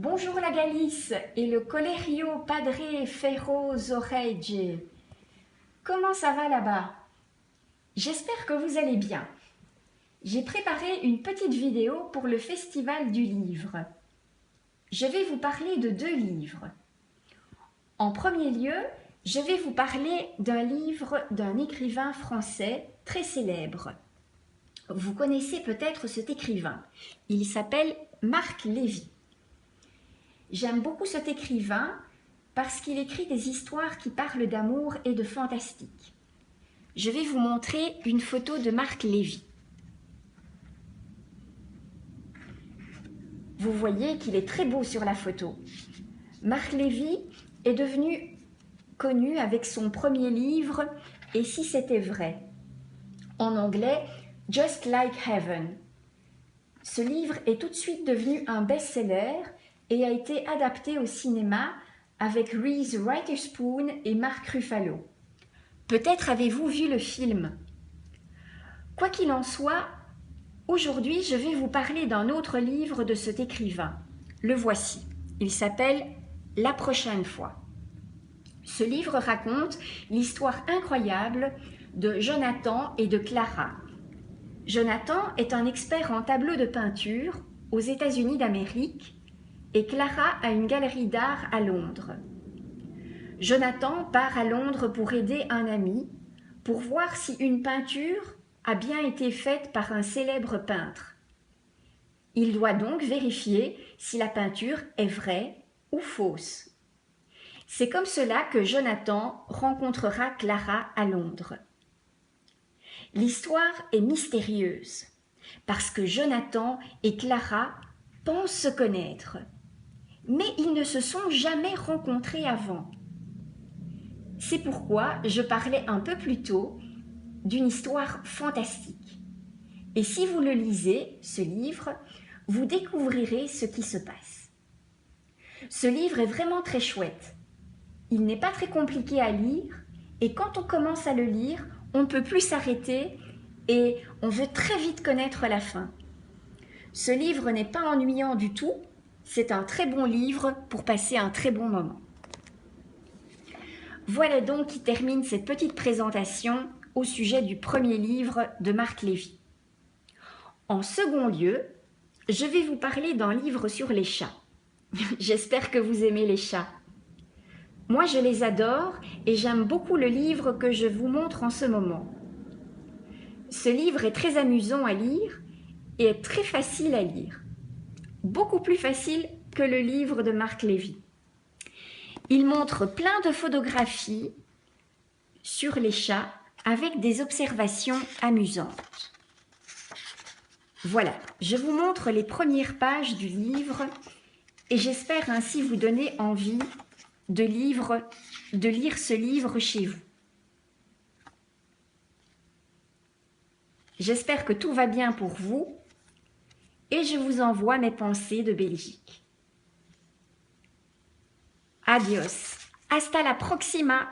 Bonjour la Galice et le Colegio Padre Ferro Zorreige. Comment ça va là-bas? J'espère que vous allez bien. J'ai préparé une petite vidéo pour le Festival du Livre. Je vais vous parler de 2 livres. En premier lieu, je vais vous parler d'un livre d'un écrivain français très célèbre. Vous connaissez peut-être cet écrivain. Il s'appelle Marc Lévy. J'aime beaucoup cet écrivain parce qu'il écrit des histoires qui parlent d'amour et de fantastique. Je vais vous montrer une photo de Marc Lévy. Vous voyez qu'il est très beau sur la photo. Marc Lévy est devenu connu avec son premier livre « Et si c'était vrai ?» en anglais « Just Like Heaven ». Ce livre est tout de suite devenu un best-seller et a été adapté au cinéma avec Reese Witherspoon et Mark Ruffalo. Peut-être avez-vous vu le film. Quoi qu'il en soit, aujourd'hui je vais vous parler d'un autre livre de cet écrivain. Le voici. Il s'appelle « La prochaine fois ». Ce livre raconte l'histoire incroyable de Jonathan et de Clara. Jonathan est un expert en tableaux de peinture aux États-Unis d'Amérique et Clara a une galerie d'art à Londres. Jonathan part à Londres pour aider un ami, pour voir si une peinture a bien été faite par un célèbre peintre. Il doit donc vérifier si la peinture est vraie ou fausse. C'est comme cela que Jonathan rencontrera Clara à Londres. L'histoire est mystérieuse parce que Jonathan et Clara pensent se connaître, mais ils ne se sont jamais rencontrés avant. C'est pourquoi je parlais un peu plus tôt d'une histoire fantastique. Et si vous le lisez, ce livre, vous découvrirez ce qui se passe. Ce livre est vraiment très chouette. Il n'est pas très compliqué à lire et quand on commence à le lire, on ne peut plus s'arrêter et on veut très vite connaître la fin. Ce livre n'est pas ennuyant du tout, c'est un très bon livre pour passer un très bon moment. Voilà donc qui termine cette petite présentation au sujet du premier livre de Marc Lévy. En second lieu, je vais vous parler d'un livre sur les chats. J'espère que vous aimez les chats. Moi, je les adore et j'aime beaucoup le livre que je vous montre en ce moment. Ce livre est très amusant à lire et est très facile à lire. Beaucoup plus facile que le livre de Marc Lévy. Il montre plein de photographies sur les chats avec des observations amusantes. Voilà, je vous montre les premières pages du livre et j'espère ainsi vous donner envie de lire ce livre chez vous. J'espère que tout va bien pour vous et je vous envoie mes pensées de Belgique. Adios, hasta la próxima.